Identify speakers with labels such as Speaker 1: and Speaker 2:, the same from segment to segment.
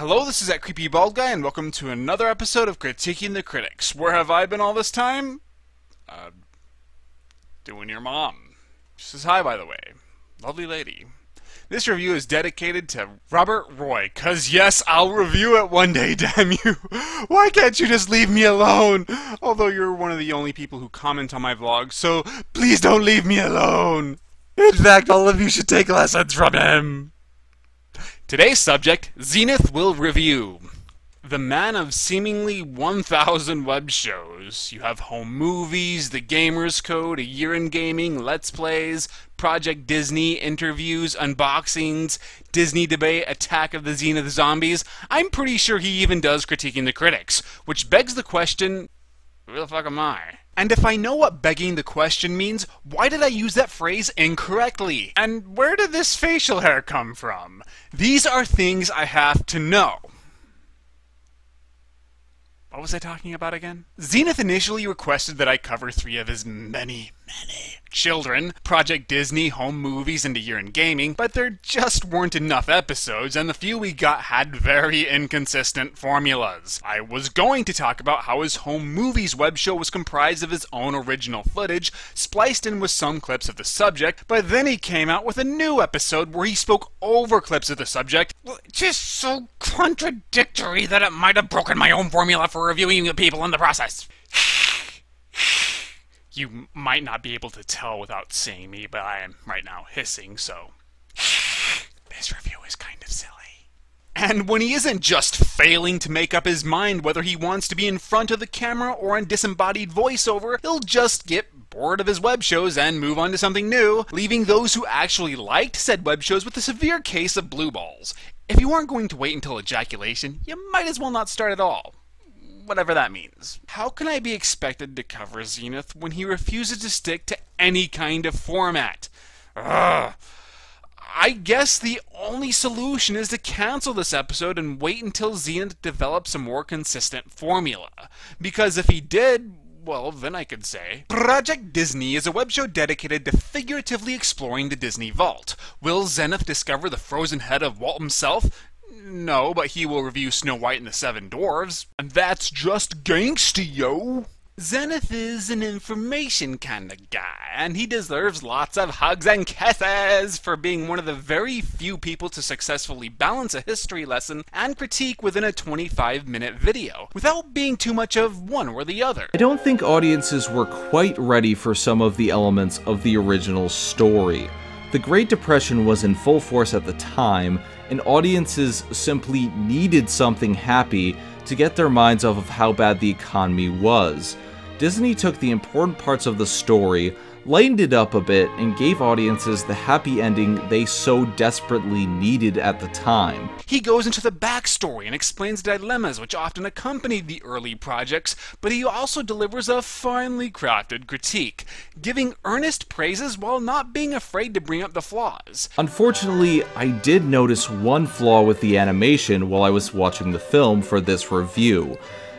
Speaker 1: Hello, this is that creepy bald guy, and welcome to another episode of Critiquing the Critics. Where have I been all this time? Doing your mom. She says hi, by the way. Lovely lady. This review is dedicated to Robert Roy, 'cause yes, I'll review it one day, damn you. Why can't you just leave me alone? Although you're one of the only people who comment on my vlogs, so please don't leave me alone. In fact, all of you should take lessons from him. Today's subject, Zenith will review. The man of seemingly 1,000 web shows. You have home movies, The Gamer's Code, A Year in Gaming, Let's Plays, Project Disney, interviews, unboxings, Disney debate, Attack of the Zenith Zombies. I'm pretty sure he even does Critiquing the Critics, which begs the question, who the fuck am I? And if I know what begging the question means, why did I use that phrase incorrectly? And where did this facial hair come from? These are things I have to know. What was I talking about again? Zenith initially requested that I cover 3 of his many children, Project Disney, home movies, and A Year in Gaming, but there just weren't enough episodes, and the few we got had very inconsistent formulas. I was going to talk about how his home movies web show was comprised of his own original footage, spliced in with some clips of the subject, but then he came out with a new episode where he spoke over clips of the subject, just so contradictory that it might have broken my own formula for reviewing the people in the process. You might not be able to tell without seeing me, but I am right now hissing, so this review is kind of silly. And when he isn't just failing to make up his mind whether he wants to be in front of the camera or in disembodied voiceover, he'll just get bored of his web shows and move on to something new, leaving those who actually liked said web shows with a severe case of blue balls. If you aren't going to wait until ejaculation, you might as well not start at all. Whatever that means. How can I be expected to cover Zenith when he refuses to stick to any kind of format? Ugh. I guess the only solution is to cancel this episode and wait until Zenith develops a more consistent formula. Because if he did, well, then I could say, Project Disney is a web show dedicated to figuratively exploring the Disney Vault. Will Zenith discover the frozen head of Walt himself? No, but he will review Snow White and the Seven Dwarves. And that's just gangsta, yo! Zenith is an information kind of guy, and he deserves lots of hugs and kisses for being one of the very few people to successfully balance a history lesson and critique within a 25-minute video, without being too much of one or the other.
Speaker 2: I don't think audiences were quite ready for some of the elements of the original story. The Great Depression was in full force at the time, and audiences simply needed something happy to get their minds off of how bad the economy was. Disney took the important parts of the story, lightened it up a bit, and gave audiences the happy ending they so desperately needed at the time.
Speaker 1: He goes into the backstory and explains dilemmas which often accompanied the early projects, but he also delivers a finely crafted critique, giving earnest praises while not being afraid to bring up the flaws.
Speaker 2: Unfortunately, I did notice one flaw with the animation while I was watching the film for this review.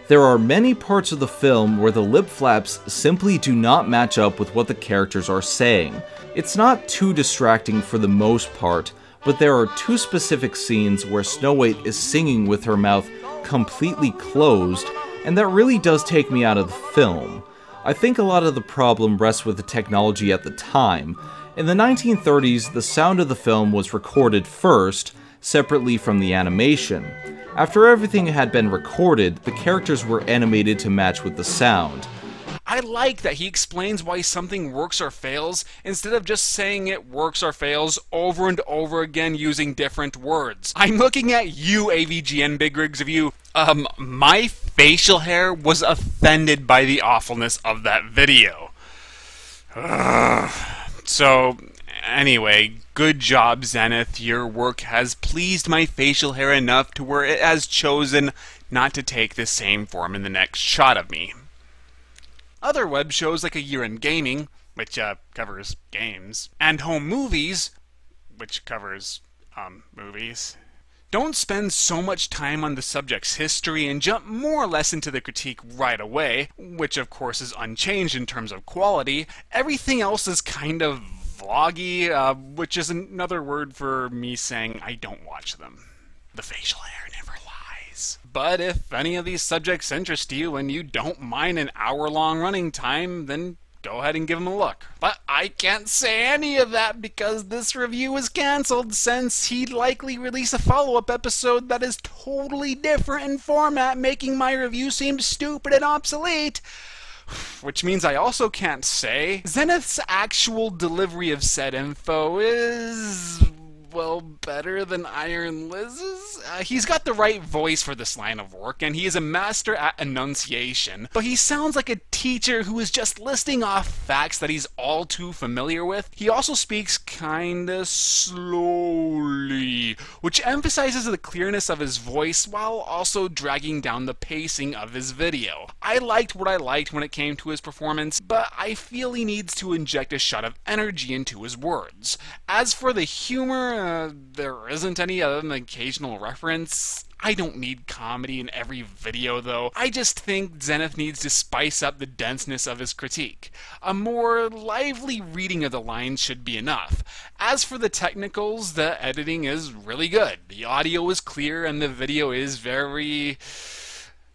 Speaker 2: There are many parts of the film where the lip flaps simply do not match up with what the characters are saying. It's not too distracting for the most part, but there are 2 specific scenes where Snow White is singing with her mouth completely closed, and that really does take me out of the film. I think a lot of the problem rests with the technology at the time. In the 1930s, the sound of the film was recorded first, separately from the animation. After everything had been recorded, the characters were animated to match with the sound.
Speaker 1: I like that he explains why something works or fails, instead of just saying it works or fails over and over again using different words. I'm looking at you, AVGN bigrigs of you. My facial hair was offended by the awfulness of that video. So, anyway, good job, Zenith. Your work has pleased my facial hair enough to where it has chosen not to take the same form in the next shot of me. Other web shows like A Year in Gaming, which covers games, and Home Movies, which covers movies, don't spend so much time on the subject's history and jump more or less into the critique right away, which of course is unchanged in terms of quality. Everything else is kind of vloggy, which is another word for me saying I don't watch them. The facial hair never lies. days. But if any of these subjects interest you and you don't mind an hour-long running time, then go ahead and give them a look. But I can't say any of that because this review is cancelled, since he'd likely release a follow-up episode that is totally different in format, making my review seem stupid and obsolete. Which means I also can't say Zenith's actual delivery of said info is, well, better than Iron Liz's? He's got the right voice for this line of work, and he is a master at enunciation, but he sounds like a teacher who is just listing off facts that he's all too familiar with. He also speaks kinda slowly, which emphasizes the clearness of his voice while also dragging down the pacing of his video. I liked what I liked when it came to his performance, but I feel he needs to inject a shot of energy into his words. As for the humor, there isn't any other than occasional reference. I don't need comedy in every video, though. I just think Zenith needs to spice up the denseness of his critique. A more lively reading of the lines should be enough. As for the technicals, the editing is really good. The audio is clear and the video is very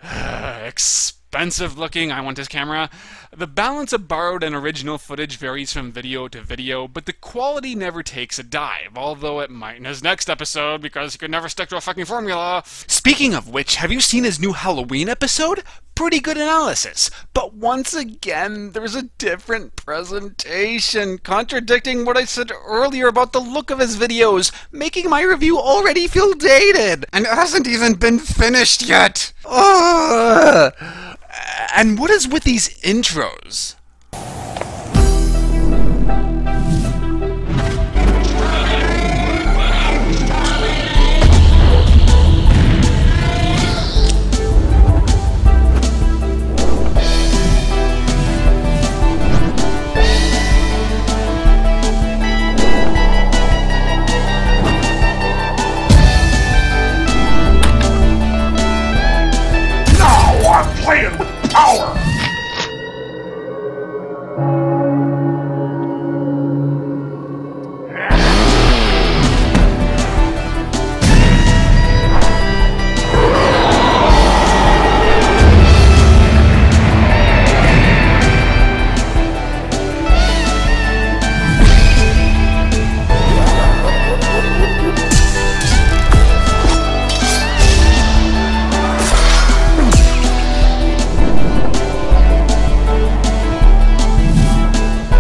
Speaker 1: expensive looking. I want this camera. The balance of borrowed and original footage varies from video to video, but the quality never takes a dive, although it might in his next episode because he could never stick to a fucking formula. Speaking of which, have you seen his new Halloween episode? Pretty good analysis, but once again, there's a different presentation, contradicting what I said earlier about the look of his videos, making my review already feel dated, and it hasn't even been finished yet. Ugh. And what is with these intros?
Speaker 3: Playing with power!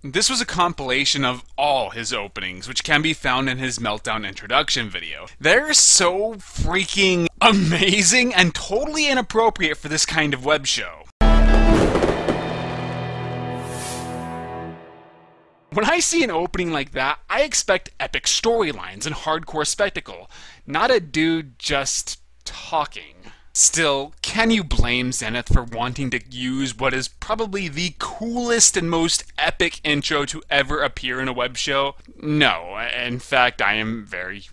Speaker 1: This was a compilation of all his openings, which can be found in his Meltdown introduction video. They're so freaking amazing and totally inappropriate for this kind of web show. When I see an opening like that, I expect epic storylines and hardcore spectacle, not a dude just talking. Still, can you blame Zenith for wanting to use what is probably the coolest and most epic intro to ever appear in a web show? No. In fact, I am very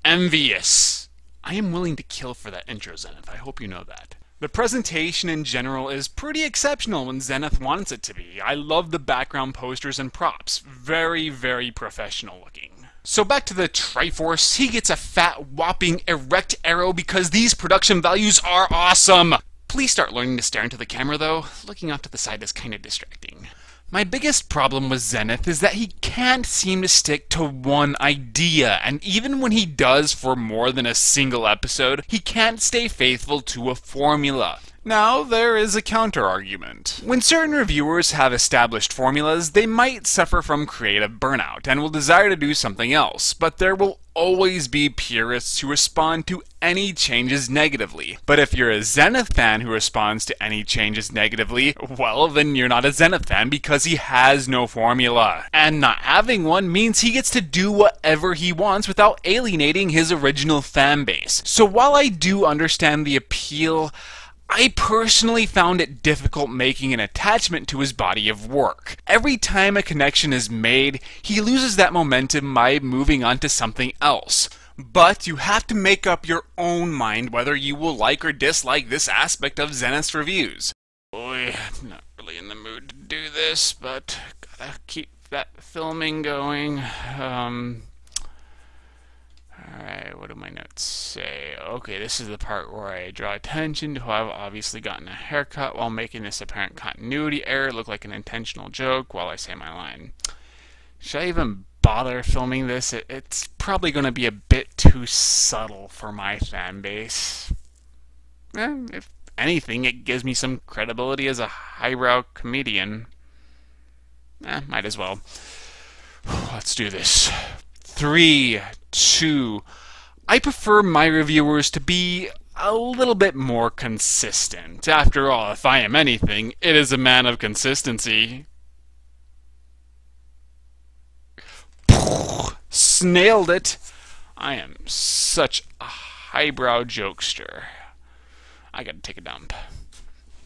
Speaker 1: envious. I am willing to kill for that intro, Zenith. I hope you know that. The presentation in general is pretty exceptional when Zenith wants it to be. I love the background posters and props. Very professional looking. So back to the Triforce, he gets a fat, whopping, erect arrow because these production values are awesome! Please start learning to stare into the camera though. Looking off to the side is kinda distracting. My biggest problem with Zenith is that he can't seem to stick to one idea, and even when he does for more than a single episode, he can't stay faithful to a formula. Now, there is a counter-argument. When certain reviewers have established formulas, they might suffer from creative burnout and will desire to do something else, but there will always be purists who respond to any changes negatively. But if you're a Zenith fan who responds to any changes negatively, well, then you're not a Zenith fan because he has no formula. And not having one means he gets to do whatever he wants without alienating his original fan base. So while I do understand the appeal, I personally found it difficult making an attachment to his body of work. Every time a connection is made, he loses that momentum by moving on to something else. But you have to make up your own mind whether you will like or dislike this aspect of Zenith's reviews. Boy, I'm not really in the mood to do this, but gotta keep that filming going. Alright, what do my notes say? Okay, this is the part where I draw attention to how I've obviously gotten a haircut while making this apparent continuity error look like an intentional joke while I say my line. Should I even bother filming this? It's probably going to be a bit too subtle for my fan base. If anything, it gives me some credibility as a highbrow comedian. Might as well. Let's do this. 3, 2. I prefer my reviewers to be a little bit more consistent. After all, if I am anything, it is a man of consistency. Snailed it! I am such a highbrow jokester. I gotta take a dump.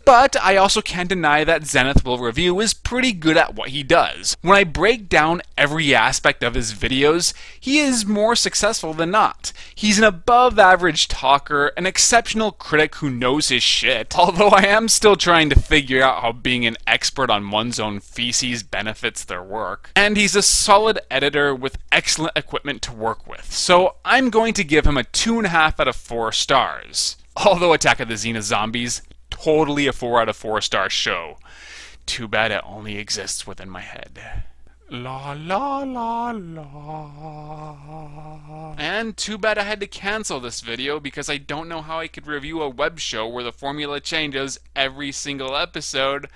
Speaker 1: But I also can't deny that Zenith Will Review is pretty good at what he does. When I break down every aspect of his videos, he is more successful than not. He's an above average talker, an exceptional critic who knows his shit, although I am still trying to figure out how being an expert on one's own feces benefits their work. And he's a solid editor with excellent equipment to work with, so I'm going to give him a 2.5 out of 4 stars. Although Attack of the Zenith Zombies, totally a 4 out of 4 star show. Too bad it only exists within my head. La la la la. And too bad I had to cancel this video because I don't know how I could review a web show where the formula changes every single episode.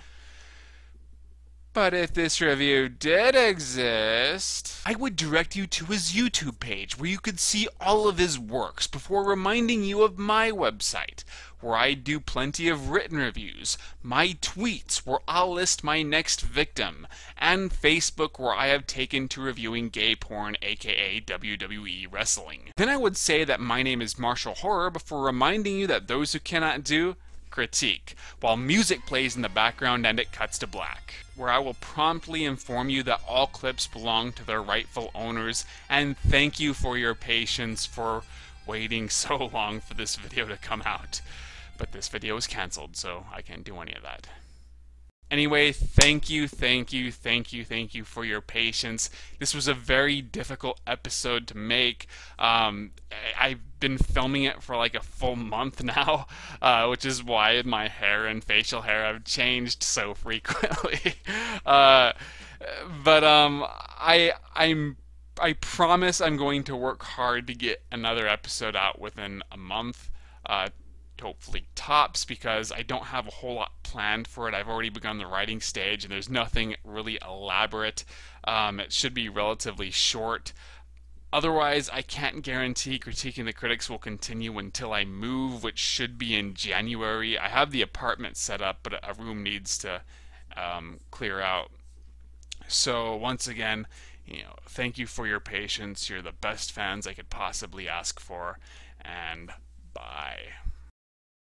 Speaker 1: But if this review did exist, I would direct you to his YouTube page where you could see all of his works before reminding you of my website, where I do plenty of written reviews, my tweets where I'll list my next victim, and Facebook where I have taken to reviewing gay porn, aka WWE wrestling. Then I would say that my name is Martial Horror before reminding you that those who cannot do, critique, while music plays in the background and it cuts to black, where I will promptly inform you that all clips belong to their rightful owners, and thank you for your patience for waiting so long for this video to come out. But this video is cancelled, so I can't do any of that. Anyway, thank you for your patience. This was a very difficult episode to make. I've been filming it for like a full month now, which is why my hair and facial hair have changed so frequently. I promise I'm going to work hard to get another episode out within a month. Hopefully tops, because I don't have a whole lot planned for it. I've already begun the writing stage and there's nothing really elaborate. It should be relatively short. Otherwise, I can't guarantee Critiquing the Critics will continue until I move, which should be in January. I have the apartment set up, but a room needs to clear out. So once again, thank you for your patience. You're the best fans I could possibly ask for, and bye.